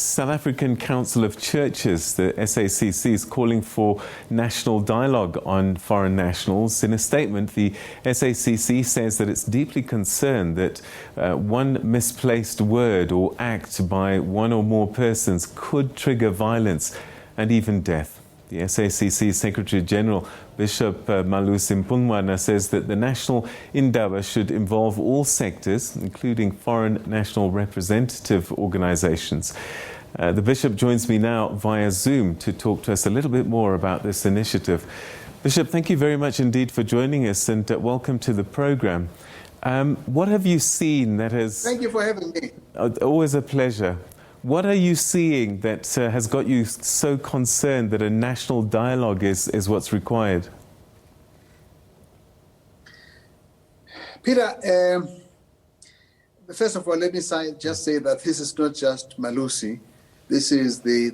South African Council of Churches, the SACC, is calling for national dialogue on foreign nationals. In a statement, the SACC says that it's deeply concerned that one misplaced word or act by one or more persons could trigger violence and even death. The SACC Secretary General, Bishop Malusi Mpumlwana, says that the national indaba should involve all sectors, including foreign national representative organizations. The Bishop joins me now via Zoom to talk to us a little bit more about this initiative. Bishop, thank you very much indeed for joining us, and welcome to the program. What have you seen that has... Thank you for having me. Always a pleasure. What are you seeing that has got you so concerned that a national dialogue is what's required? Peter, first of all, let me just say that this is not just Malusi. This is the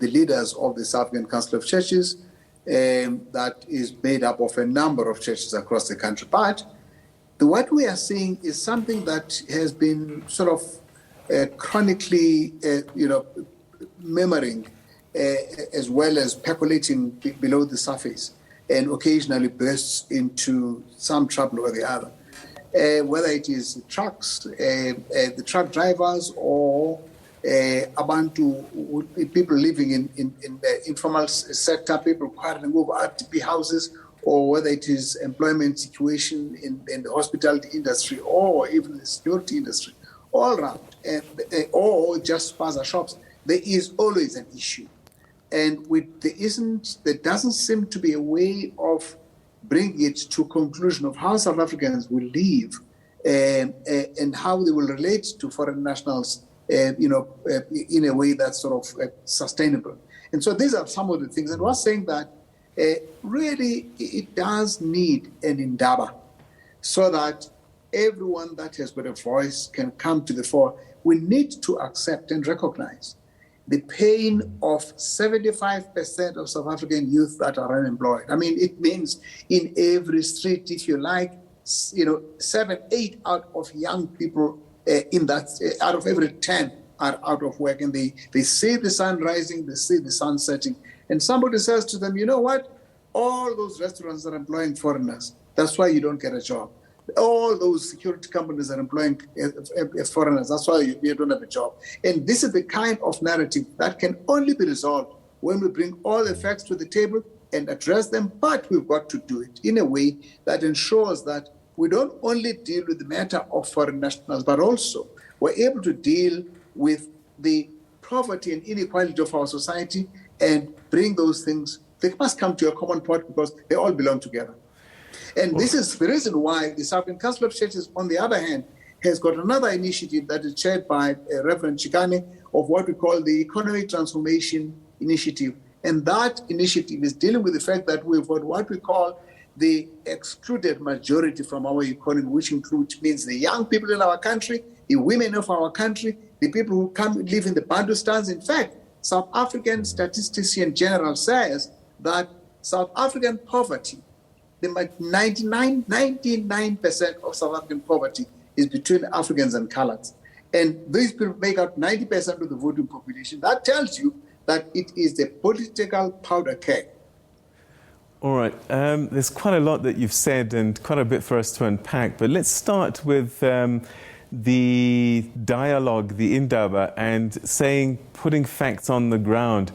leaders of the South African Council of Churches that is made up of a number of churches across the country. But what we are seeing is something that has been sort of chronically, murmuring as well as percolating below the surface, and occasionally bursts into some trouble or the other. Whether it is trucks, the truck drivers, or Abantu people living in the informal sector, people quarreling over RTP houses, or whether it is employment situation in the hospitality industry or even the security industry, all around, or just spaza shops, there is always an issue. And there doesn't seem to be a way of bringing it to conclusion of how South Africans will live and how they will relate to foreign nationals, in a way that's sort of sustainable. And so these are some of the things. And we're saying that really it does need an indaba so that everyone that has got a voice can come to the fore. We need to accept and recognize the pain of 75% of South African youth that are unemployed. I mean, it means in every street, if you like, 7, 8 out of young people out of every 10 are out of work, and they see the sun rising, they see the sun setting, and somebody says to them, you know what? All those restaurants are employing foreigners. That's why you don't get a job. All those security companies are employing foreigners. That's why you don't have a job. And this is the kind of narrative that can only be resolved when we bring all the facts to the table and address them. But we've got to do it in a way that ensures that we don't only deal with the matter of foreign nationals, but also we're able to deal with the poverty and inequality of our society and bring those things. They must come to a common point because they all belong together. And this is the reason why the South African Council of Churches, on the other hand, has got another initiative that is chaired by Reverend Chikane of what we call the Economic Transformation Initiative. And that initiative is dealing with the fact that we've got what we call the excluded majority from our economy, which means the young people in our country, the women of our country, the people who come live in the Bandustans. In fact, South African Statistician General says that South African poverty, the 99% of South African poverty is between Africans and Coloureds. And these people make up 90% of the voting population. That tells you that it is the political powder keg. All right. There's quite a lot that you've said and quite a bit for us to unpack. But let's start with the dialogue, the indaba, and putting facts on the ground.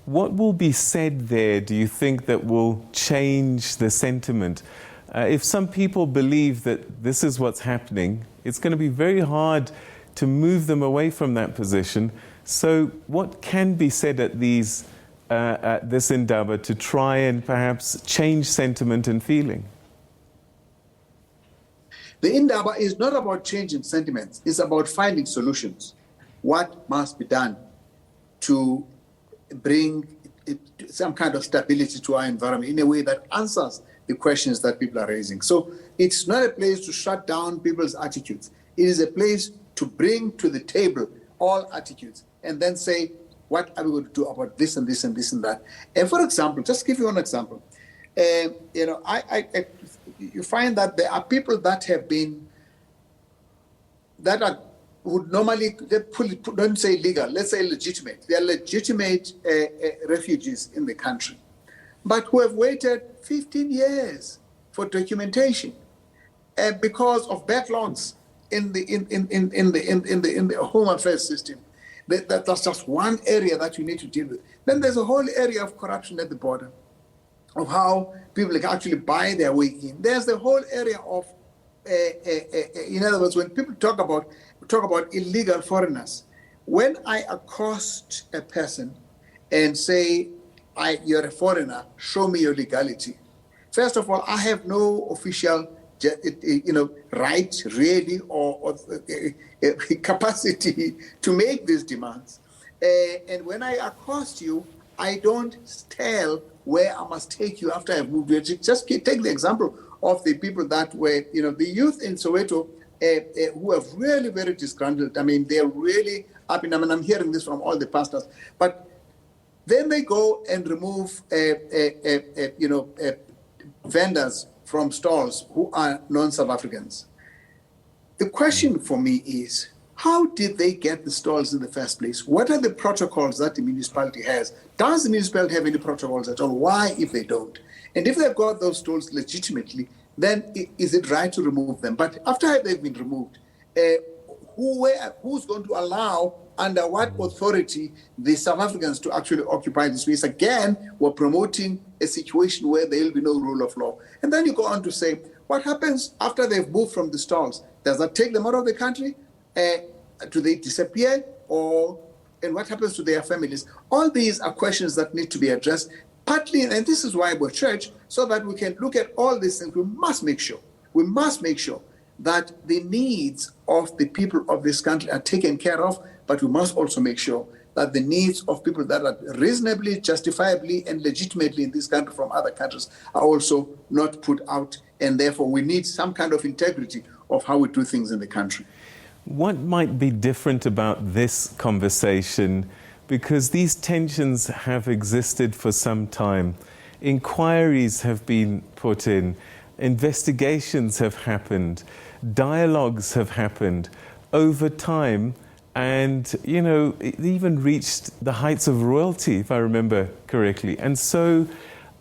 What will be said there, do you think, that will change the sentiment? If some people believe that this is what's happening, it's going to be very hard to move them away from that position. So what can be said at this indaba to try and perhaps change sentiment and feeling? The indaba is not about changing sentiments. It's about finding solutions. What must be done to bring some kind of stability to our environment in a way that answers the questions that people are raising. So it's not a place to shut down people's attitudes. It is a place to bring to the table all attitudes and then say, what are we going to do about this and this and this and that? And for example, just give you one example. You find that there are people that are would normally, don't say legal, let's say legitimate. They are legitimate refugees in the country, but who have waited 15 years for documentation because of backlogs in the home affairs system. That's just one area that you need to deal with. Then there's a whole area of corruption at the border, of how people can actually buy their way in. There's the whole area of, in other words, when people talk about illegal foreigners, when I accost a person and say, you're a foreigner, show me your legality. First of all, I have no official, right, really, or capacity to make these demands. And when I accost you, I don't tell where I must take you after I've moved you. Just take the example of the people that were, the youth in Soweto who are really very disgruntled. I mean, they're really up in, I'm hearing this from all the pastors, but then they go and remove, vendors from stalls who are non-South Africans. The question for me is, how did they get the stalls in the first place? What are the protocols that the municipality has? Does the municipality have any protocols at all? Why if they don't? And if they've got those stalls legitimately, then is it right to remove them? But after they've been removed, who's going to allow, under what authority, the South Africans to actually occupy the space? Again, we're promoting a situation where there will be no rule of law. And then you go on to say, what happens after they've moved from the stalls? Does that take them out of the country? Do they disappear? And what happens to their families? All these are questions that need to be addressed, partly, and this is why we're church, so that we can look at all these things. We must make sure that the needs of the people of this country are taken care of, but we must also make sure that the needs of people that are reasonably, justifiably, and legitimately in this country from other countries are also not put out, and therefore we need some kind of integrity of how we do things in the country. What might be different about this conversation? Because these tensions have existed for some time. Inquiries have been put in, investigations have happened, dialogues have happened over time, and, it even reached the heights of royalty, if I remember correctly. And so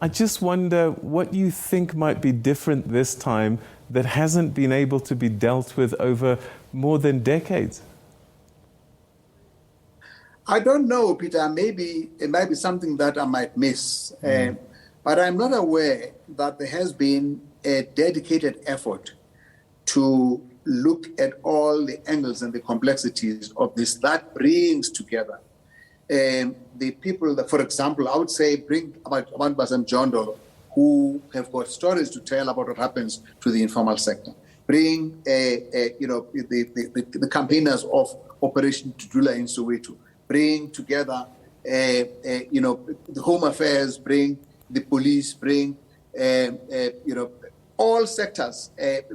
I just wonder what you think might be different this time that hasn't been able to be dealt with over more than decades. I don't know, Peter. Maybe it might be something that I might miss. But I'm not aware that there has been a dedicated effort to look at all the angles and the complexities of this that brings together the people that, for example, I would say bring about Basam Jondo, who have got stories to tell about what happens to the informal sector. Bring the campaigners of Operation Tudula in Soweto. Bring together the home affairs. Bring the police. Bring all sectors.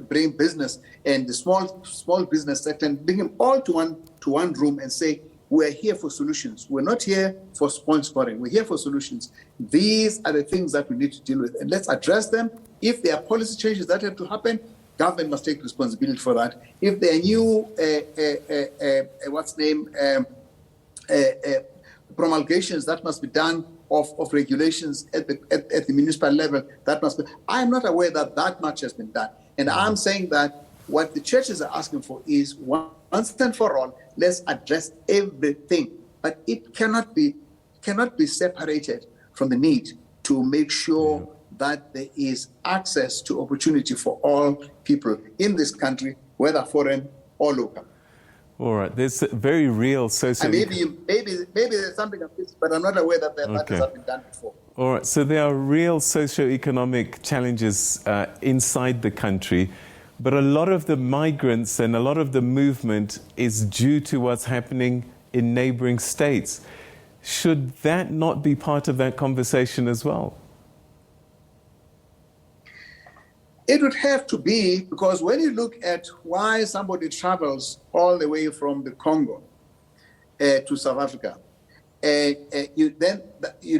Bring business and the small business sector, and bring them all to one room and say, we're here for solutions. We're not here for point scoring. We're here for solutions. These are the things that we need to deal with, and let's address them. If there are policy changes that have to happen, government must take responsibility for that. If there are new promulgations that must be done of regulations at the municipal level, that must be. I'm not aware that much has been done, and I'm saying that what the churches are asking for is once and for all, let's address everything, but it cannot be separated from the need to make sure that there is access to opportunity for all people in this country, whether foreign or local. All right, there's a very real social. Maybe there's something of this, but I'm not aware that that has been done before. All right, so there are real socio-economic challenges inside the country, but a lot of the migrants and a lot of the movement is due to what's happening in neighboring states. Should that not be part of that conversation as well? It would have to be, because when you look at why somebody travels all the way from the Congo to South Africa, you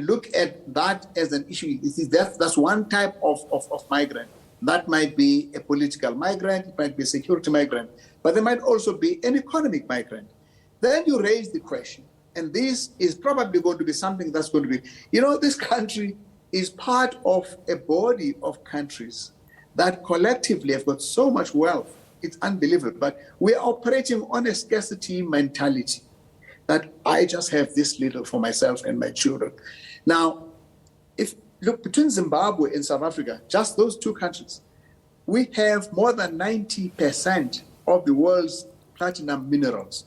look at that as an issue. That's one type of migrant. That might be a political migrant, it might be a security migrant, but there might also be an economic migrant. Then you raise the question, and this is probably going to be something that's going to be, this country is part of a body of countries that collectively have got so much wealth. It's unbelievable, but we are operating on a scarcity mentality that I just have this little for myself and my children. Now, look, between Zimbabwe and South Africa, just those two countries, we have more than 90% of the world's platinum minerals.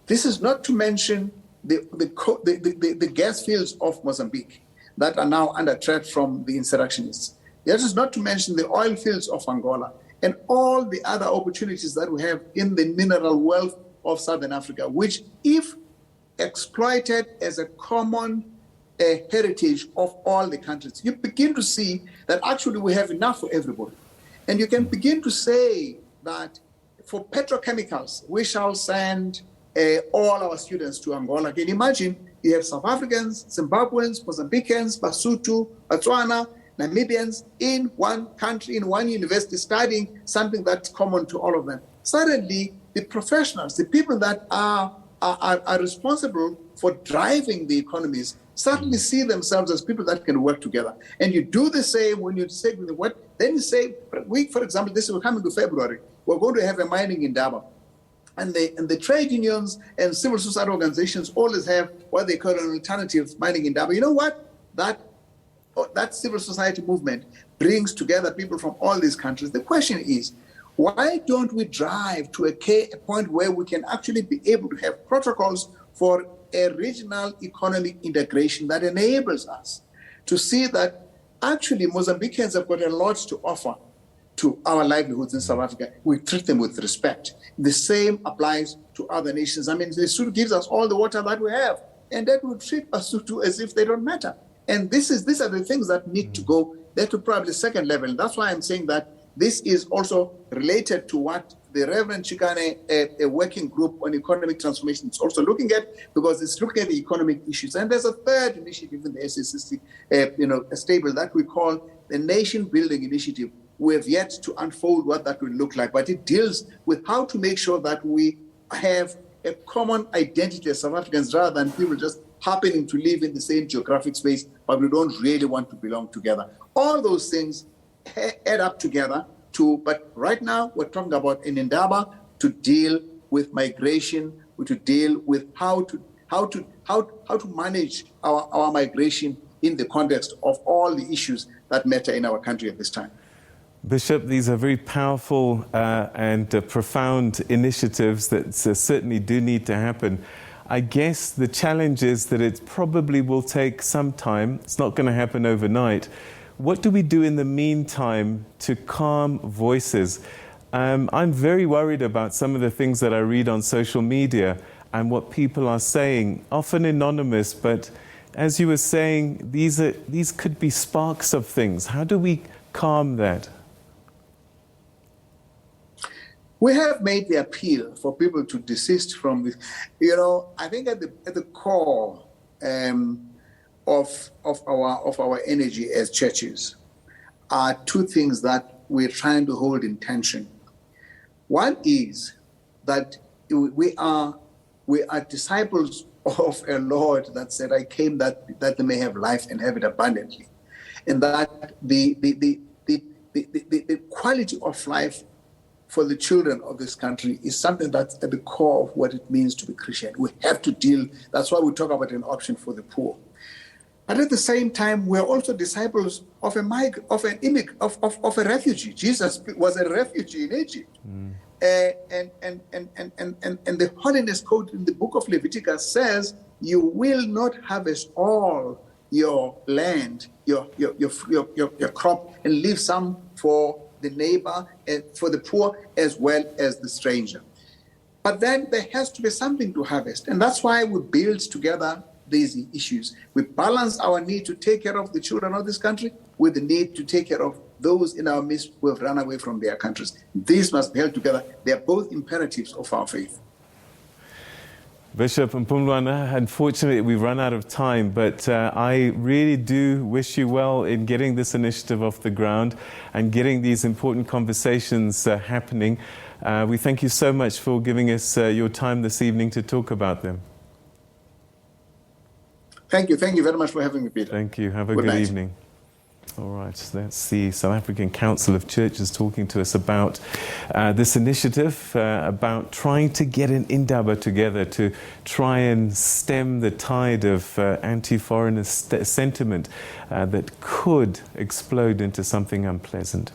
This is not to mention the gas fields of Mozambique that are now under threat from the insurrectionists. This is not to mention the oil fields of Angola and all the other opportunities that we have in the mineral wealth of Southern Africa, which, if exploited as a common heritage of all the countries, you begin to see that actually we have enough for everybody. And you can begin to say that for petrochemicals, we shall send all our students to Angola. Can you imagine? You have South Africans, Zimbabweans, Mozambicans, Basotho, Botswana, Namibians in one country, in one university, studying something that's common to all of them. Suddenly, the professionals, the people that are responsible for driving the economies, suddenly see themselves as people that can work together. And you do the same when you say what, then you say, for example, this will come into February, we're going to have a mining indaba. And the trade unions and civil society organizations always have what they call an alternative mining indaba. You know what? That civil society movement brings together people from all these countries. The question is, why don't we drive to a point where we can actually be able to have protocols for a regional economic integration that enables us to see that actually Mozambicans have got a lot to offer to our livelihoods in South Africa. We treat them with respect. The same applies to other nations. I mean, Lesotho gives us all the water that we have, and that will treat Basotho as if they don't matter. And these are the things that need to go. They're to probably the second level. That's why I'm saying that this is also related to what the Reverend Chikane, a working group on economic transformation, is also looking at, because it's looking at the economic issues. And there's a third initiative in the SACC, a stable that we call the Nation Building Initiative. We have yet to unfold what that will look like, but it deals with how to make sure that we have a common identity as South Africans, rather than people just happening to live in the same geographic space, but we don't really want to belong together. All those things add up together but right now we're talking about an indaba to deal with migration, to deal with how to manage our migration in the context of all the issues that matter in our country at this time. Bishop, these are very powerful and profound initiatives that certainly do need to happen. I guess the challenge is that it probably will take some time. It's not going to happen overnight. What do we do in the meantime to calm voices? I'm very worried about some of the things that I read on social media and what people are saying, often anonymous, but as you were saying, these could be sparks of things. How do we calm that? We have made the appeal for people to desist from this. I think at the core of our energy as churches are two things that we're trying to hold in tension. One is that we are disciples of a Lord that said, "I came that they may have life and have it abundantly," and that the quality of life for the children of this country is something that's at the core of what it means to be Christian. We have to deal. That's why we talk about an option for the poor. But at the same time, we're also disciples of a refugee. Jesus was a refugee in Egypt. And the holiness code in the book of Leviticus says, you will not harvest all your land, your crop, and leave some for the neighbor, for the poor, as well as the stranger. But then there has to be something to harvest. And that's why we build together these issues. We balance our need to take care of the children of this country with the need to take care of those in our midst who have run away from their countries. These must be held together. They are both imperatives of our faith. Bishop Mpumlwana, unfortunately we've run out of time, but I really do wish you well in getting this initiative off the ground and getting these important conversations happening. We thank you so much for giving us your time this evening to talk about them. Thank you. Thank you very much for having me, Peter. Thank you. Have a good evening. All right, that's the South African Council of Churches talking to us about this initiative, about trying to get an indaba together to try and stem the tide of anti-foreigner sentiment that could explode into something unpleasant.